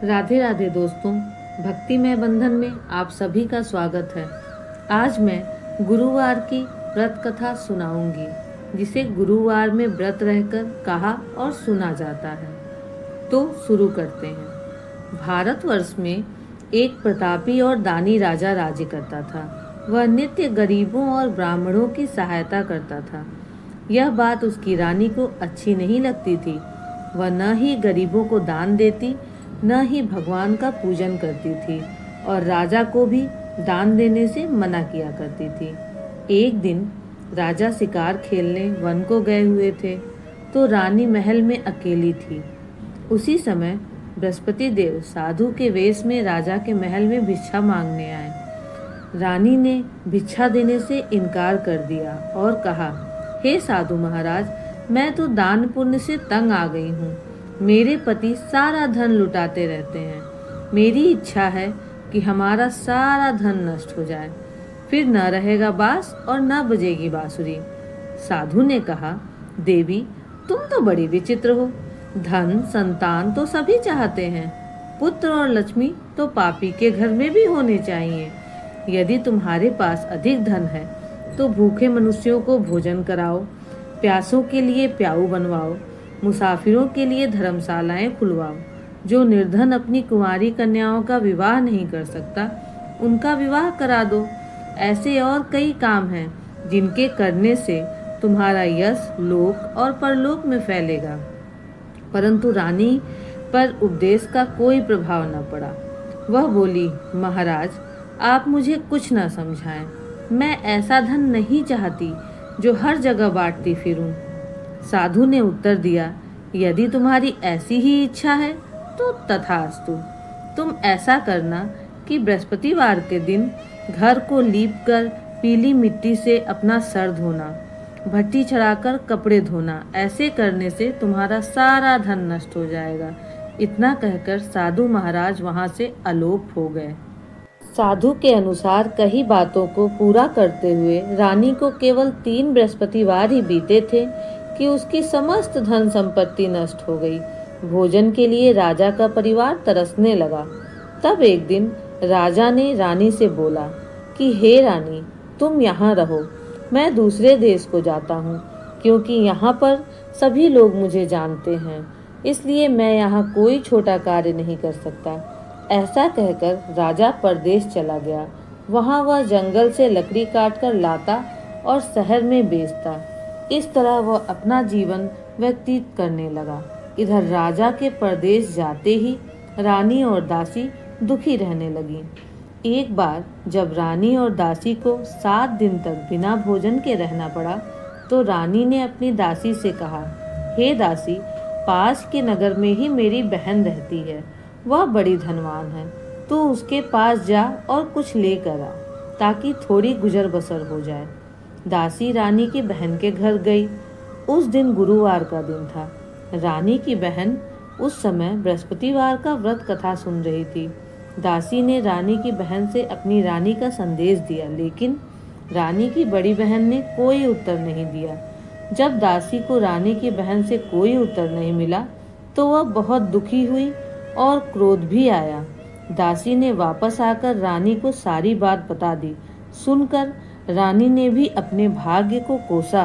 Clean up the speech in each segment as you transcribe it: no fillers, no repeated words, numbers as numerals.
राधे राधे दोस्तों, भक्तिमय बंधन में आप सभी का स्वागत है। आज मैं गुरुवार की व्रत कथा सुनाऊंगी, जिसे गुरुवार में व्रत रहकर कहा और सुना जाता है। तो शुरू करते हैं। भारतवर्ष में एक प्रतापी और दानी राजा राज्य करता था। वह नित्य गरीबों और ब्राह्मणों की सहायता करता था। यह बात उसकी रानी को अच्छी नहीं लगती थी। वह न ही गरीबों को दान देती, न ही भगवान का पूजन करती थी और राजा को भी दान देने से मना किया करती थी। एक दिन राजा शिकार खेलने वन को गए हुए थे, तो रानी महल में अकेली थी। उसी समय बृहस्पति देव साधु के वेश में राजा के महल में भिक्षा मांगने आए। रानी ने भिक्षा देने से इनकार कर दिया और कहा, हे साधु महाराज, मैं तो दान पुण्य से तंग आ गई हूँ। मेरे पति सारा धन लुटाते रहते हैं। मेरी इच्छा है कि हमारा सारा धन नष्ट हो जाए, फिर न रहेगा बांस और न बजेगी बांसुरी। साधु ने कहा, देवी, तुम तो बड़ी विचित्र हो। धन संतान तो सभी चाहते हैं, पुत्र और लक्ष्मी तो पापी के घर में भी होने चाहिए। यदि तुम्हारे पास अधिक धन है तो भूखे मनुष्यों को भोजन कराओ, प्यासों के लिए प्याऊ बनवाओ, मुसाफिरों के लिए धर्मशालाएं खुलवाओ। जो निर्धन अपनी कुंवारी कन्याओं का विवाह नहीं कर सकता, उनका विवाह करा दो। ऐसे और कई काम हैं जिनके करने से तुम्हारा यश लोक और परलोक में फैलेगा। परंतु रानी पर उपदेश का कोई प्रभाव न पड़ा। वह बोली, महाराज, आप मुझे कुछ न समझाएं। मैं ऐसा धन नहीं चाहती जो हर जगह बांटती फिरूं। साधु ने उत्तर दिया, यदि तुम्हारी ऐसी ही इच्छा है तो तथास्तु। तुम ऐसा करना कि बृहस्पतिवार के दिन घर को लीपकर पीली मिट्टी से अपना सर धोना, भट्टी चढ़ाकर कपड़े धोना। ऐसे करने से तुम्हारा सारा धन नष्ट हो जाएगा। इतना कहकर साधु महाराज वहां से अलोप हो गए। साधु के अनुसार कही बातों को पूरा करते हुए रानी को केवल 3 बृहस्पतिवार ही बीते थे कि उसकी समस्त धन संपत्ति नष्ट हो गई। भोजन के लिए राजा का परिवार तरसने लगा। तब एक दिन राजा ने रानी से बोला कि हे रानी, तुम यहाँ रहो, मैं दूसरे देश को जाता हूँ, क्योंकि यहाँ पर सभी लोग मुझे जानते हैं, इसलिए मैं यहाँ कोई छोटा कार्य नहीं कर सकता। ऐसा कहकर राजा परदेश चला गया। वहाँ वह जंगल से लकड़ी काटकर लाता और शहर में बेचता। इस तरह वह अपना जीवन व्यतीत करने लगा। इधर राजा के परदेश जाते ही रानी और दासी दुखी रहने लगी। एक बार जब रानी और दासी को 7 दिन तक बिना भोजन के रहना पड़ा, तो रानी ने अपनी दासी से कहा, हे दासी, पास के नगर में ही मेरी बहन रहती है। वह बड़ी धनवान है। तू उसके पास जा और कुछ लेकर आ, ताकि थोड़ी गुजर बसर हो जाए। दासी रानी की बहन के घर गई। उस दिन गुरुवार का दिन था। रानी की बहन उस समय बृहस्पतिवार का व्रत कथा सुन रही थी। दासी ने रानी की बहन से अपनी रानी का संदेश दिया, लेकिन रानी की बड़ी बहन ने कोई उत्तर नहीं दिया। जब दासी को रानी की बहन से कोई उत्तर नहीं मिला, तो वह बहुत दुखी हुई और क्रोध भी आया। दासी ने वापस आकर रानी को सारी बात बता दी। सुनकर रानी ने भी अपने भाग्य को कोसा।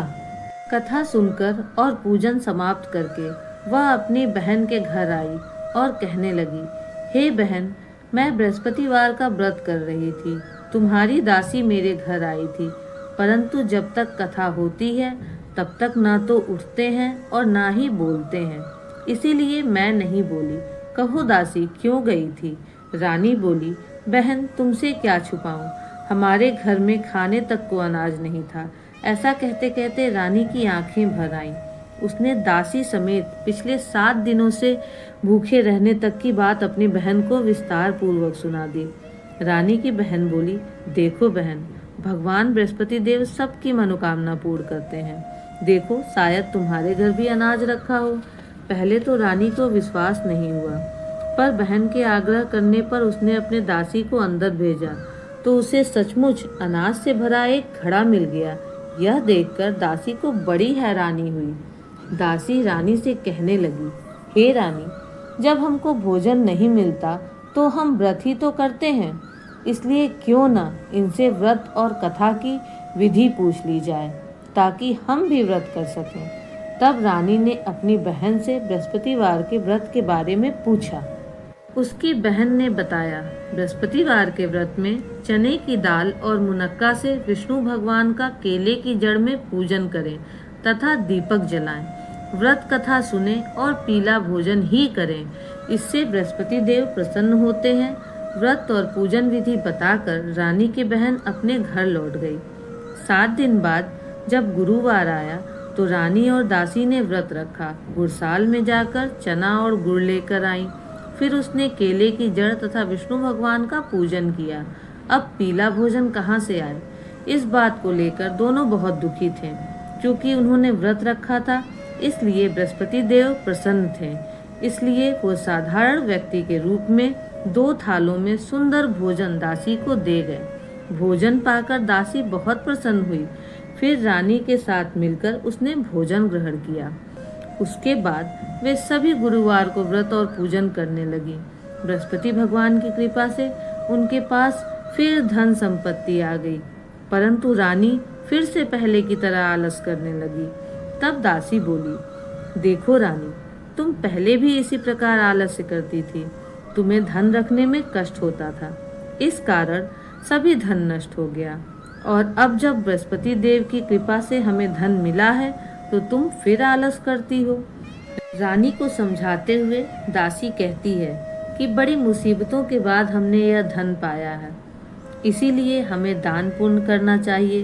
कथा सुनकर और पूजन समाप्त करके वह अपनी बहन के घर आई और कहने लगी, हे बहन, मैं बृहस्पतिवार का व्रत कर रही थी। तुम्हारी दासी मेरे घर आई थी, परंतु जब तक कथा होती है तब तक ना तो उठते हैं और ना ही बोलते हैं, इसीलिए मैं नहीं बोली। कहो दासी, क्यों गई थी? रानी बोली, बहन, तुमसे क्या छुपाऊं, हमारे घर में खाने तक को अनाज नहीं था। ऐसा कहते कहते रानी की आंखें भर आईं। उसने दासी समेत पिछले 7 दिनों से भूखे रहने तक की बात अपनी बहन को विस्तार पूर्वक सुना दी। रानी की बहन बोली, देखो बहन, भगवान बृहस्पति देव सबकी मनोकामना पूर्ण करते हैं। देखो, शायद तुम्हारे घर भी अनाज रखा हो। पहले तो रानी को विश्वास नहीं हुआ, पर बहन के आग्रह करने पर उसने अपने दासी को अंदर भेजा, तो उसे सचमुच अनाज से भरा एक घड़ा मिल गया। यह देखकर दासी को बड़ी हैरानी हुई। दासी रानी से कहने लगी, हे रानी, जब हमको भोजन नहीं मिलता तो हम व्रत ही तो करते हैं, इसलिए क्यों न इनसे व्रत और कथा की विधि पूछ ली जाए ताकि हम भी व्रत कर सकें। तब रानी ने अपनी बहन से बृहस्पतिवार के व्रत के बारे में पूछा। उसकी बहन ने बताया, बृहस्पतिवार के व्रत में चने की दाल और मुनक्का से विष्णु भगवान का केले की जड़ में पूजन करें तथा दीपक जलाएं। व्रत कथा सुने और पीला भोजन ही करें, इससे बृहस्पति देव प्रसन्न होते हैं। व्रत और पूजन विधि बताकर रानी की बहन अपने घर लौट गई। 7 दिन बाद जब गुरुवार आया तो रानी और दासी ने व्रत रखा। गुड़साल में जाकर चना और गुड़ लेकर आई। फिर उसने केले की जड़ तथा विष्णु भगवान का पूजन किया। अब पीला भोजन कहाँ से आए, इस बात को लेकर दोनों बहुत दुखी थे। क्योंकि उन्होंने व्रत रखा था, इसलिए बृहस्पति देव प्रसन्न थे। इसलिए वो साधारण व्यक्ति के रूप में 2 थालों में सुंदर भोजन दासी को दे गए। भोजन पाकर दासी बहुत प्रसन्न हुई। फिर रानी के साथ मिलकर उसने भोजन ग्रहण किया। उसके बाद वे सभी गुरुवार को व्रत और पूजन करने लगी। बृहस्पति भगवान की कृपा से उनके पास फिर धन संपत्ति आ गई, परंतु रानी फिर से पहले की तरह आलस करने लगी। तब दासी बोली, देखो रानी, तुम पहले भी इसी प्रकार आलस्य करती थी। तुम्हें धन रखने में कष्ट होता था, इस कारण सभी धन नष्ट हो गया। और अब जब बृहस्पति देव की कृपा से हमें धन मिला है तो तुम फिर आलस करती हो। रानी को समझाते हुए दासी कहती है कि बड़ी मुसीबतों के बाद हमने यह धन पाया है, इसीलिए हमें दान पुण्य करना चाहिए,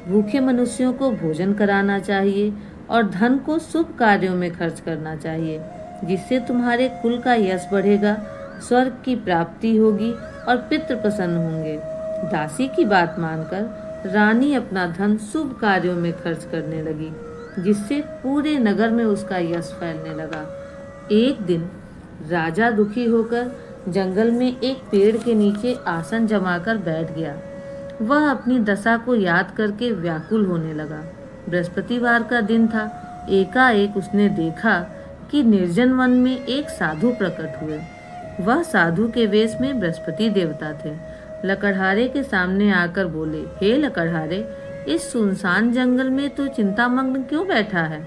भूखे मनुष्यों को भोजन कराना चाहिए और धन को शुभ कार्यों में खर्च करना चाहिए, जिससे तुम्हारे कुल का यश बढ़ेगा, स्वर्ग की प्राप्ति होगी और पितृ प्रसन्न होंगे। दासी की बात मानकर रानी अपना धन शुभ कार्यों में खर्च करने लगी, जिससे पूरे नगर में उसका यश फैलने लगा। एक दिन राजा दुखी होकर जंगल में एक पेड़ के नीचे आसन जमाकर बैठ गया। वह अपनी दशा को याद करके व्याकुल होने लगा। बृहस्पतिवार का दिन था। एकाएक उसने देखा कि निर्जन वन में एक साधु प्रकट हुए। वह साधु के वेश में बृहस्पति देवता थे। लकड़हारे के सामने आकर बोले, हे लकड़हारे, इस सुनसान जंगल में तो चिंतामग्न क्यों बैठा है?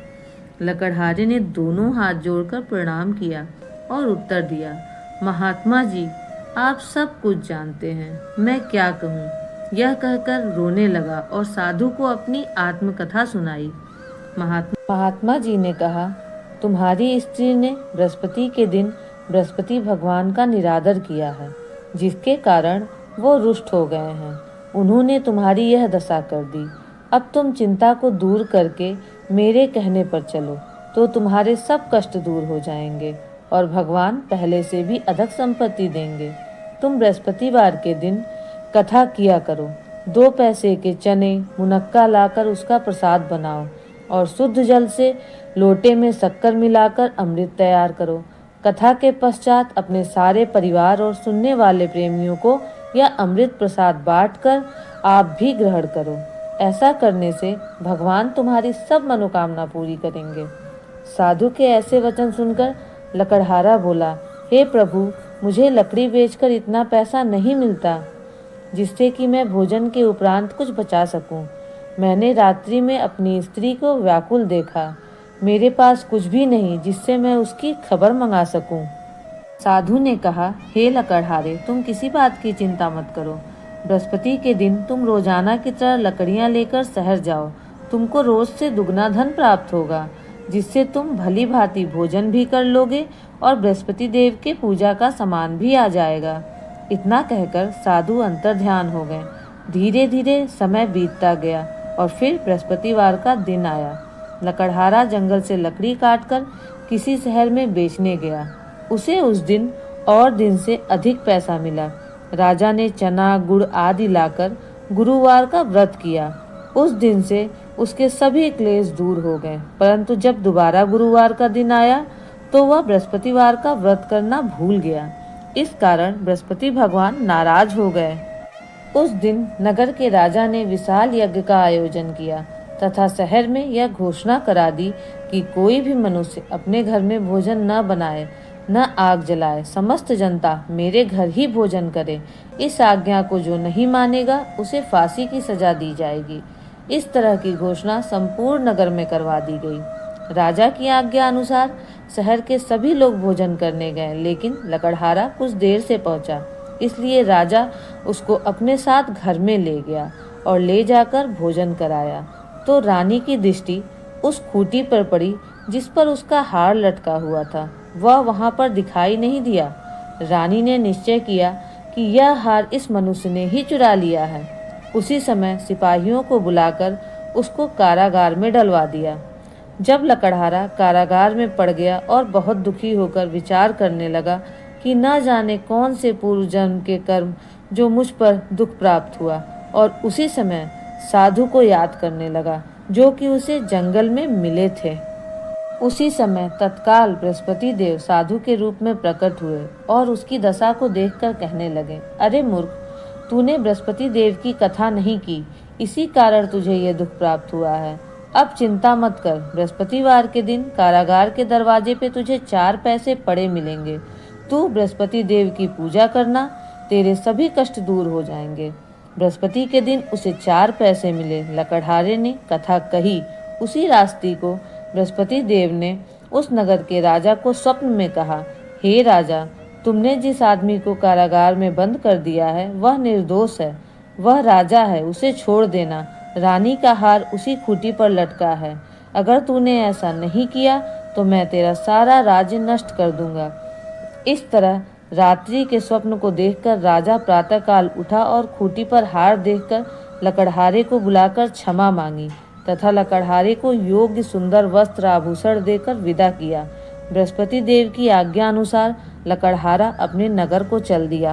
लकड़हारे ने दोनों हाथ जोड़कर प्रणाम किया और उत्तर दिया, महात्मा जी, आप सब कुछ जानते हैं, मैं क्या कहूँ। यह कहकर रोने लगा और साधु को अपनी आत्मकथा सुनाई। महात्मा जी ने कहा, तुम्हारी स्त्री ने बृहस्पति के दिन बृहस्पति भगवान का निरादर किया है, जिसके कारण वो रुष्ट हो गए हैं। उन्होंने तुम्हारी यह दशा कर दी। अब तुम चिंता को दूर करके मेरे कहने पर चलो तो तुम्हारे सब कष्ट दूर हो जाएंगे और भगवान पहले से भी अधिक संपत्ति देंगे। तुम बृहस्पतिवार के दिन कथा किया करो। 2 पैसे के चने मुनक्का लाकर उसका प्रसाद बनाओ और शुद्ध जल से लोटे में शक्कर मिलाकर अमृत तैयार करो। कथा के पश्चात अपने सारे परिवार और सुनने वाले प्रेमियों को यह अमृत प्रसाद बांटकर आप भी ग्रहण करो। ऐसा करने से भगवान तुम्हारी सब मनोकामना पूरी करेंगे। साधु के ऐसे वचन सुनकर लकड़हारा बोला, हे प्रभु, मुझे लकड़ी बेचकर इतना पैसा नहीं मिलता जिससे कि मैं भोजन के उपरांत कुछ बचा सकूं। मैंने रात्रि में अपनी स्त्री को व्याकुल देखा। मेरे पास कुछ भी नहीं जिससे मैं उसकी खबर मंगा सकूं। साधु ने कहा, हे लकड़हारे, तुम किसी बात की चिंता मत करो। बृहस्पति के दिन तुम रोजाना की तरह लकड़ियां लेकर शहर जाओ। तुमको रोज से दुगना धन प्राप्त होगा, जिससे तुम भली भांति भोजन भी कर लोगे और बृहस्पति देव के पूजा का सामान भी आ जाएगा। इतना कहकर साधु अंतर्ध्यान हो गए। धीरे धीरे समय बीतता गया और फिर बृहस्पतिवार का दिन आया। लकड़हारा जंगल से लकड़ी काटकर किसी शहर में बेचने गया। उसे उस दिन और दिन से अधिक पैसा मिला। राजा ने चना गुड़ आदि लाकर गुरुवार का व्रत किया। उस दिन से उसके सभी क्लेश दूर हो गए। परंतु जब दोबारा गुरुवार का दिन आया तो वह बृहस्पतिवार का व्रत करना भूल गया। इस कारण बृहस्पति भगवान नाराज हो गए। उस दिन नगर के राजा ने विशाल यज्ञ का आयोजन किया तथा शहर में यह घोषणा करा दी कि कोई भी मनुष्य अपने घर में भोजन न बनाए न आग जलाए, समस्त जनता मेरे घर ही भोजन करे। इस आज्ञा को जो नहीं मानेगा उसे फांसी की सजा दी जाएगी। इस तरह की घोषणा संपूर्ण नगर में करवा दी गई। राजा की आज्ञा अनुसार शहर के सभी लोग भोजन करने गए, लेकिन लकड़हारा कुछ देर से पहुंचा, इसलिए राजा उसको अपने साथ घर में ले गया और ले जाकर भोजन कराया। तो रानी की दृष्टि उस खूंटी पर पड़ी जिस पर उसका हार लटका हुआ था। वह वहां पर दिखाई नहीं दिया। रानी ने निश्चय किया कि यह हार इस मनुष्य ने ही चुरा लिया है। उसी समय सिपाहियों को बुलाकर उसको कारागार में डलवा दिया। जब लकड़हारा कारागार में पड़ गया और बहुत दुखी होकर विचार करने लगा कि न जाने कौन से पूर्व जन्म के कर्म जो मुझ पर दुख प्राप्त हुआ, और उसी समय साधु को याद करने लगा जो कि उसे जंगल में मिले थे। उसी समय तत्काल बृहस्पति देव साधु के रूप में प्रकट हुए और उसकी दशा को देखकर कहने लगे, अरे मूर्ख, तूने बृहस्पति देव की कथा नहीं की, इसी कारण तुझे ये दुख प्राप्त हुआ है। अब चिंता मत कर, बृहस्पतिवार के दिन कारागार के दरवाजे पे तुझे 4 पैसे पड़े मिलेंगे। तू बृहस्पति देव की पूजा करना, तेरे सभी कष्ट दूर हो जाएंगे। बृहस्पति के दिन उसे 4 पैसे मिले। लकड़हारे ने कथा कही। उसी रात्रि को बृहस्पति देव ने उस नगर के राजा को स्वप्न में कहा, हे राजा, तुमने जिस आदमी को कारागार में बंद कर दिया है वह निर्दोष है, वह राजा है, उसे छोड़ देना। रानी का हार उसी खूंटी पर लटका है। अगर तूने ऐसा नहीं किया तो मैं तेरा सारा राज्य नष्ट कर दूंगा। इस तरह रात्रि के स्वप्न को देखकर राजा प्रातःकाल उठा और खूंटी पर हार देखकर लकड़हारे को बुलाकर क्षमा मांगी तथा लकड़हारे को योग्य सुंदर वस्त्र आभूषण देकर विदा किया। बृहस्पति देव की आज्ञा अनुसार लकड़हारा अपने नगर को चल दिया।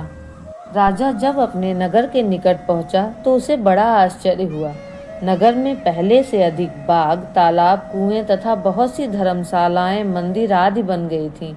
राजा जब अपने नगर के निकट पहुंचा तो उसे बड़ा आश्चर्य हुआ। नगर में पहले से अधिक बाग, तालाब, कुएं तथा बहुत सी धर्मशालाएं, मंदिर आदि बन गई थीं।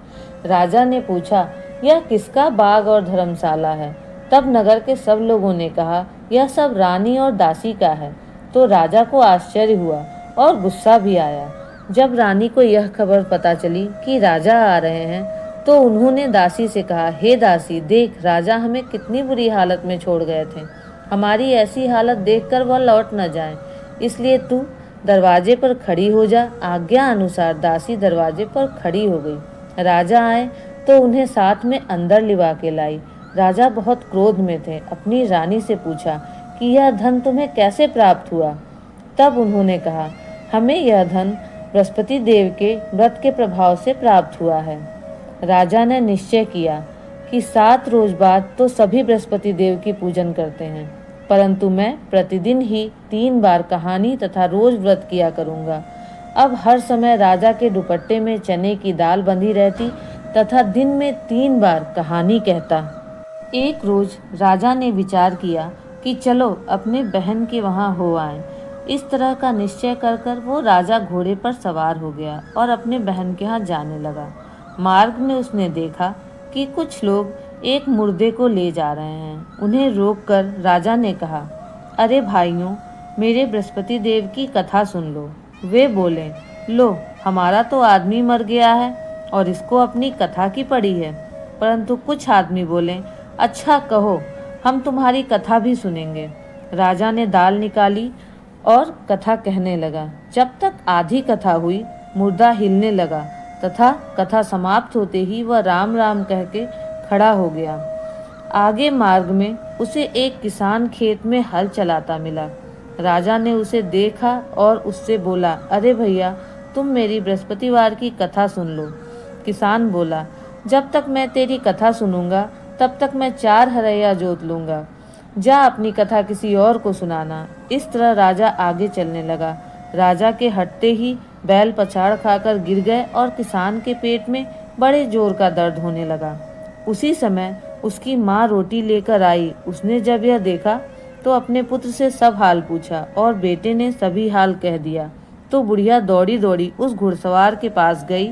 राजा ने पूछा, यह किसका बाग और धर्मशाला है? तब नगर के सब लोगों ने कहा, यह सब रानी और दासी का है। तो राजा को आश्चर्य हुआ और गुस्सा भी आया। जब रानी को यह खबर पता चली कि राजा आ रहे हैं तो उन्होंने दासी से कहा, हे दासी, देख, राजा हमें कितनी बुरी हालत में छोड़ गए थे। हमारी ऐसी हालत देखकर वह लौट न जाए, इसलिए तू दरवाजे पर खड़ी हो जा। आज्ञा अनुसार दासी दरवाजे पर खड़ी हो गई। राजा आए तो उन्हें साथ में अंदर लिवा के लाई। राजा बहुत क्रोध में थे। अपनी रानी से पूछा कि यह धन तुम्हें कैसे प्राप्त हुआ? तब उन्होंने कहा, हमें यह धन बृहस्पति देव के व्रत के प्रभाव से प्राप्त हुआ है। राजा ने निश्चय किया कि 7 रोज बाद तो सभी बृहस्पति देव की पूजन करते हैं, परंतु मैं प्रतिदिन ही 3 बार कहानी तथा रोज व्रत किया करूंगा। अब हर समय राजा के दुपट्टे में चने की दाल बंधी रहती तथा दिन में 3 बार कहानी कहता। एक रोज राजा ने विचार किया कि चलो अपने बहन के वहां हो आए। इस तरह का निश्चय कर वो राजा घोड़े पर सवार हो गया और अपने बहन के यहाँ जाने लगा। मार्ग में उसने देखा कि कुछ लोग एक मुर्दे को ले जा रहे हैं। उन्हें रोककर राजा ने कहा, अरे भाइयों, मेरे बृहस्पति देव की कथा सुन लो। वे बोले, लो, हमारा तो आदमी मर गया है और इसको अपनी कथा की पड़ी है। परंतु कुछ आदमी बोले, अच्छा कहो, हम तुम्हारी कथा भी सुनेंगे। राजा ने दाल निकाली और कथा कहने लगा। जब तक आधी कथा हुई, मुर्दा हिलने लगा तथा कथा समाप्त होते ही वह राम राम कह के खड़ा हो गया। आगे मार्ग में उसे एक किसान खेत में हल चलाता मिला। राजा ने उसे देखा और उससे बोला, अरे भैया, तुम मेरी बृहस्पतिवार की कथा सुन लो। किसान बोला, जब तक मैं तेरी कथा सुनूंगा तब तक मैं 4 हरैया जोत लूंगा। जा अपनी कथा किसी और को सुनाना। इस तरह राजा आगे चलने लगा। राजा के हटते ही बैल पछाड़ खाकर गिर गए और किसान के पेट में बड़े जोर का दर्द होने लगा। उसी समय उसकी माँ रोटी लेकर आई। उसने जब यह देखा तो अपने पुत्र से सब हाल पूछा और बेटे ने सभी हाल कह दिया। तो बुढ़िया दौड़ी दौड़ी उस घुड़सवार के पास गई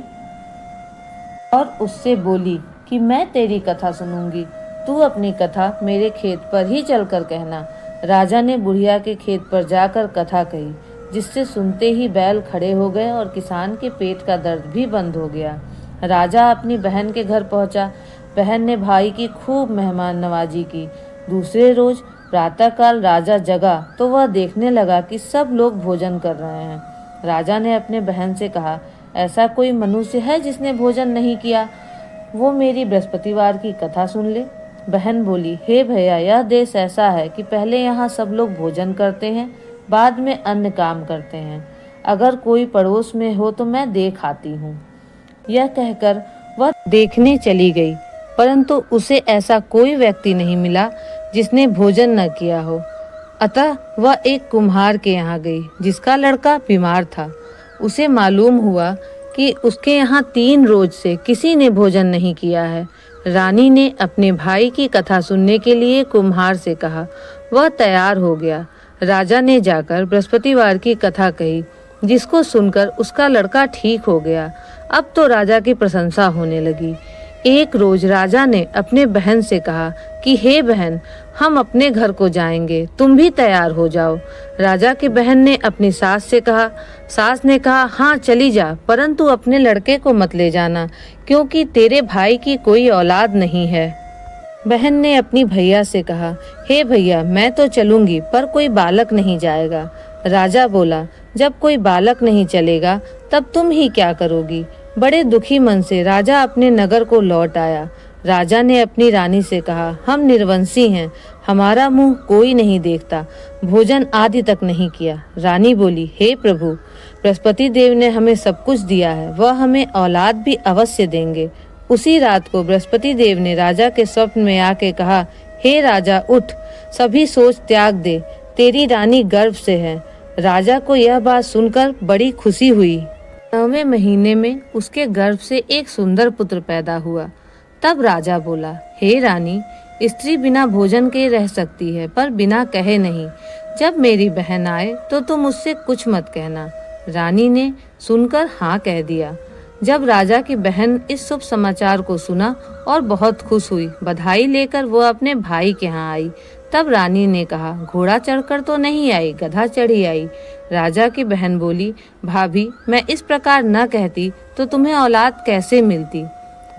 और उससे बोली कि मैं तेरी कथा सुनूंगी, तू अपनी कथा मेरे खेत पर ही चलकर कहना। राजा ने बुढ़िया के खेत पर जाकर कथा कही, जिससे सुनते ही बैल खड़े हो गए और किसान के पेट का दर्द भी बंद हो गया। राजा अपनी बहन के घर पहुंचा। बहन ने भाई की खूब मेहमान नवाजी की। दूसरे रोज प्रातःकाल राजा जगा तो वह देखने लगा कि सब लोग भोजन कर रहे हैं। राजा ने अपने बहन से कहा, ऐसा कोई मनुष्य है जिसने भोजन नहीं किया? वो मेरी बृहस्पतिवार की कथा सुन ले। बहन बोली, हे भैया, यह देश ऐसा है कि पहले यहाँ सब लोग भोजन करते हैं, बाद में अन्य काम करते हैं। अगर कोई पड़ोस में हो तो मैं देख आती हूँ। यह कहकर वह देखने चली गई, परंतु उसे ऐसा कोई व्यक्ति नहीं मिला जिसने भोजन न किया हो। अतः वह एक कुम्हार के यहाँ गई जिसका लड़का बीमार था। उसे मालूम हुआ कि उसके यहाँ 3 रोज से किसी ने भोजन नहीं किया है। रानी ने अपने भाई की कथा सुनने के लिए कुम्हार से कहा। वह तैयार हो गया। राजा ने जाकर बृहस्पतिवार की कथा कही, जिसको सुनकर उसका लड़का ठीक हो गया। अब तो राजा की प्रशंसा होने लगी। एक रोज राजा ने अपने बहन से कहा कि हे बहन, हम अपने घर को जाएंगे, तुम भी तैयार हो जाओ। राजा की बहन ने अपनी सास से कहा। सास ने कहा, हाँ चली जा, परंतु अपने लड़के को मत ले जाना, क्योंकि तेरे भाई की कोई औलाद नहीं है। बहन ने अपनी भैया से कहा, हे भैया, मैं तो चलूंगी, पर कोई बालक नहीं जाएगा। राजा बोला, जब कोई बालक नहीं चलेगा तब तुम ही क्या करोगी? बड़े दुखी मन से राजा अपने नगर को लौट आया। राजा ने अपनी रानी से कहा, हम निर्वंशी हैं, हमारा मुंह कोई नहीं देखता, भोजन आदि तक नहीं किया। रानी बोली, हे प्रभु, बृहस्पति देव ने हमें सब कुछ दिया है, वह हमें औलाद भी अवश्य देंगे। उसी रात को बृहस्पति देव ने राजा के स्वप्न में आके कहा, हे राजा, उठ, सभी सोच त्याग दे, तेरी रानी गर्भ से है। राजा को यह बात सुनकर बड़ी खुशी हुई। 9वें महीने में उसके गर्भ से एक सुंदर पुत्र पैदा हुआ। तब राजा बोला, हे रानी, स्त्री बिना भोजन के रह सकती है, पर बिना कहे नहीं। जब मेरी बहन आए तो तुम उससे कुछ मत कहना। रानी ने सुनकर हाँ कह दिया। जब राजा की बहन इस शुभ समाचार को सुना और बहुत खुश हुई, बधाई लेकर वो अपने भाई के यहाँ आई। तब रानी ने कहा, घोड़ा चढ़कर तो नहीं आई, गधा चढ़ी आई। राजा की बहन बोली, भाभी, मैं इस प्रकार न कहती तो तुम्हें औलाद कैसे मिलती?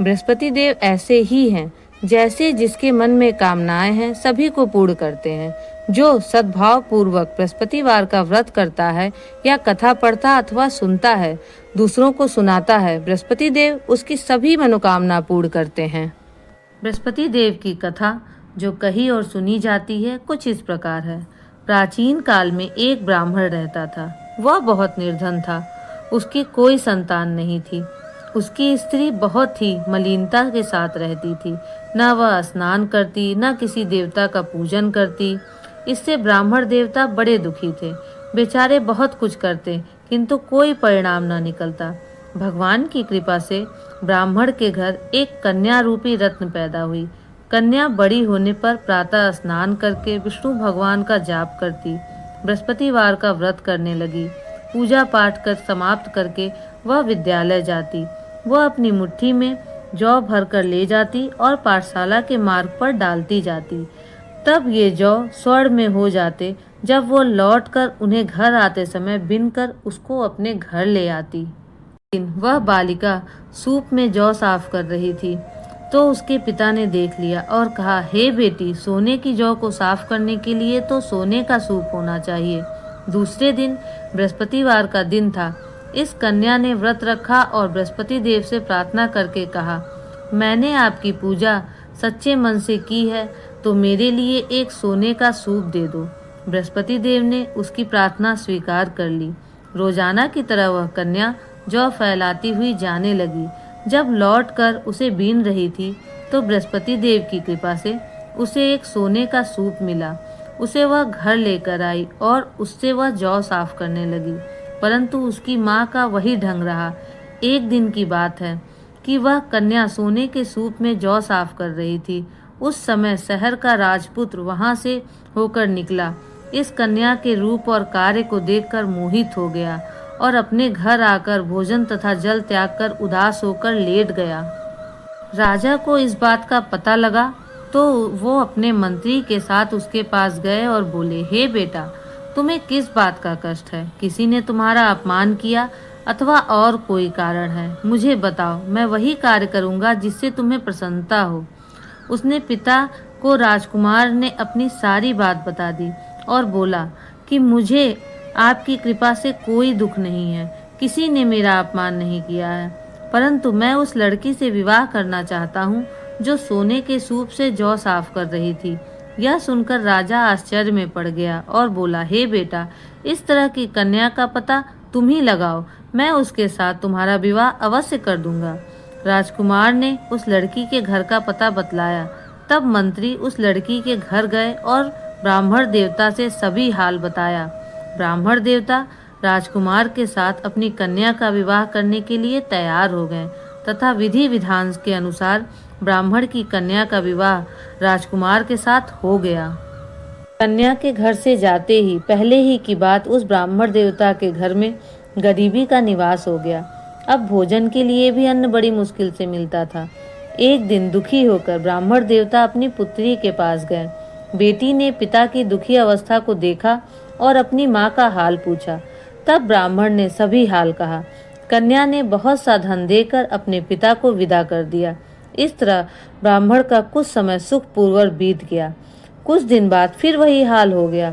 बृहस्पति देव ऐसे ही हैं, जैसे जिसके मन में कामनाएं हैं सभी को पूर्ण करते हैं। जो सद्भाव पूर्वक बृहस्पतिवार का व्रत करता है या कथा पढ़ता अथवा सुनता है, दूसरों को सुनाता है, बृहस्पति देव उसकी सभी मनोकामना पूर्ण करते हैं। बृहस्पति देव की कथा जो कही और सुनी जाती है कुछ इस प्रकार है। प्राचीन काल में एक ब्राह्मण रहता था। वह बहुत निर्धन था। उसकी कोई संतान नहीं थी। उसकी स्त्री बहुत ही मलिनता के साथ रहती थी। न वह स्नान करती, न किसी देवता का पूजन करती। इससे ब्राह्मण देवता बड़े दुखी थे। बेचारे बहुत कुछ करते, किंतु कोई परिणाम न निकलता। भगवान की कृपा से ब्राह्मण के घर एक कन्या रूपी रत्न पैदा हुई। कन्या बड़ी होने पर प्रातः स्नान करके विष्णु भगवान का जाप करती, बृहस्पतिवार का व्रत करने लगी। पूजा पाठ कर समाप्त करके वह विद्यालय जाती। वह अपनी मुट्ठी में जौ भर कर ले जाती और पाठशाला के मार्ग पर डालती जाती। तब ये जौ स्वर्ण में हो जाते। जब वो लौटकर उन्हें घर आते समय बिनकर उसको अपने घर ले आती। वह बालिका सूप में जौ साफ कर रही थी तो उसके पिता ने देख लिया और कहा, हे बेटी, सोने की जौ को साफ करने के लिए तो सोने का सूप होना चाहिए। दूसरे दिन बृहस्पतिवार का दिन था। इस कन्या ने व्रत रखा और बृहस्पति देव से प्रार्थना करके कहा, मैंने आपकी पूजा सच्चे मन से की है तो मेरे लिए एक सोने का सूप दे दो। बृहस्पति देव ने उसकी प्रार्थना स्वीकार कर ली। रोजाना की तरह वह कन्या जौ फैलाती हुई जाने लगी। जब लौटकर उसे बीन रही थी तो बृहस्पति देव की कृपा से उसे एक सोने का सूप मिला। उसे वह घर लेकर आई और उससे वह जौ साफ करने लगी, परंतु उसकी माँ का वही ढंग रहा। एक दिन की बात है कि वह कन्या सोने के सूप में जौ साफ कर रही थी। उस समय शहर का राजपुत्र वहां से होकर निकला। इस कन्या के रूप और कार्य को देखकर मोहित हो गया और अपने घर आकर भोजन तथा जल त्याग कर उदास होकर लेट गया। राजा को इस बात का पता लगा तो वो अपने मंत्री के साथ उसके पास गए और बोले, हे बेटा, तुम्हें किस बात का कष्ट है? किसी ने तुम्हारा अपमान किया अथवा और कोई कारण है? मुझे बताओ, मैं वही कार्य करूँगा जिससे तुम्हें प्रसन्नता हो। उसने पिता को राजकुमार ने अपनी सारी बात बता दी और बोला कि मुझे आपकी कृपा से कोई दुख नहीं है, किसी ने मेरा अपमान नहीं किया है, परंतु मैं उस लड़की से विवाह करना चाहता हूँ जो सोने के सूप से जौ साफ कर रही थी। यह सुनकर राजा आश्चर्य में पड़ गया और बोला, हे बेटा, इस तरह की कन्या का पता तुम ही लगाओ, मैं उसके साथ तुम्हारा विवाह अवश्य कर दूंगा। राजकुमार ने उस लड़की के घर का पता बतलाया। तब मंत्री उस लड़की के घर गए और ब्राह्मण देवता से सभी हाल बताया। ब्राह्मण देवता राजकुमार के साथ अपनी कन्या का विवाह करने के लिए तैयार हो गए तथा विधि विधान के अनुसार ब्राह्मण की कन्या का विवाह राजकुमार के साथ हो गया। कन्या के घर से जाते ही पहले ही की बात उस ब्राह्मण देवता के घर में गरीबी का निवास हो गया। अब भोजन के लिए भी अन्न बड़ी मुश्किल से मिलता था। एक दिन दुखी होकर ब्राह्मण देवता अपनी पुत्री के पास गए। बेटी ने पिता की दुखी अवस्था को देखा और अपनी माँ का हाल पूछा। तब ब्राह्मण ने सभी हाल कहा। कन्या ने बहुत सा धन देकर अपने पिता को विदा कर दिया। इस तरह ब्राह्मण का कुछ समय सुखपूर्वक बीत गया। कुछ दिन बाद फिर वही हाल हो गया।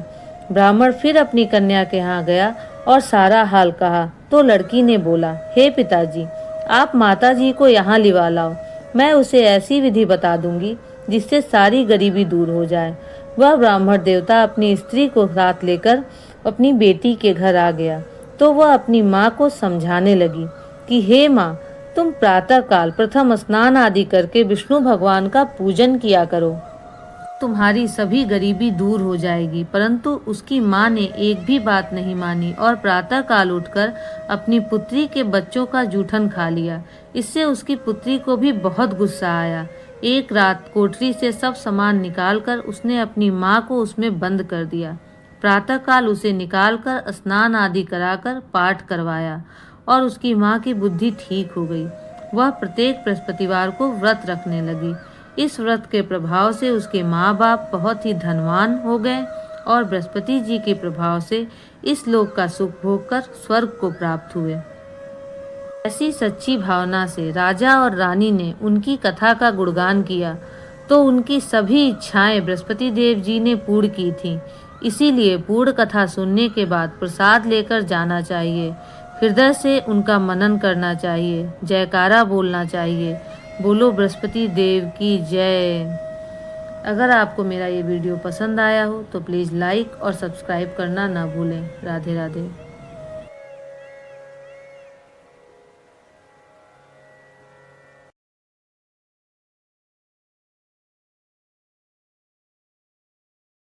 ब्राह्मण फिर अपनी कन्या के यहाँ गया और सारा हाल कहा तो लड़की ने बोला, हे पिताजी, आप माताजी को यहाँ लिवा लाओ, मैं उसे ऐसी विधि बता दूंगी जिससे सारी गरीबी दूर हो जाए। वह ब्राह्मण देवता अपनी स्त्री को साथ लेकर अपनी बेटी के घर आ गया तो वह अपनी माँ को समझाने लगी कि हे माँ, तुम प्रातः काल प्रथम स्नान आदि करके विष्णु भगवान का पूजन किया करो, तुम्हारी सभी गरीबी दूर हो जाएगी। परंतु उसकी माँ ने एक भी बात नहीं मानी और प्रातः काल उठकर अपनी पुत्री के बच्चों का जूठन खा लिया। इससे उसकी पुत्री को भी बहुत गुस्सा आया। एक रात कोठरी से सब सामान निकालकर उसने अपनी माँ को उसमें बंद कर दिया। प्रातःकाल उसे निकालकर स्नान आदि कराकर पाठ करवाया और उसकी माँ की बुद्धि ठीक हो गई। वह प्रत्येक बृहस्पतिवार को व्रत रखने लगी। इस व्रत के प्रभाव से उसके माँ बाप बहुत ही धनवान हो गए और बृहस्पति जी के प्रभाव से इस लोक का सुख भोगकर स्वर्ग को प्राप्त हुए। ऐसी सच्ची भावना से राजा और रानी ने उनकी कथा का गुणगान किया तो उनकी सभी इच्छाएं बृहस्पति देव जी ने पूर्ण की थीं। इसीलिए पूर्ण कथा सुनने के बाद प्रसाद लेकर जाना चाहिए, हृदय से उनका मनन करना चाहिए, जयकारा बोलना चाहिए। बोलो बृहस्पति देव की जय। अगर आपको मेरा ये वीडियो पसंद आया हो तो प्लीज़ लाइक और सब्सक्राइब करना ना भूलें। राधे राधे।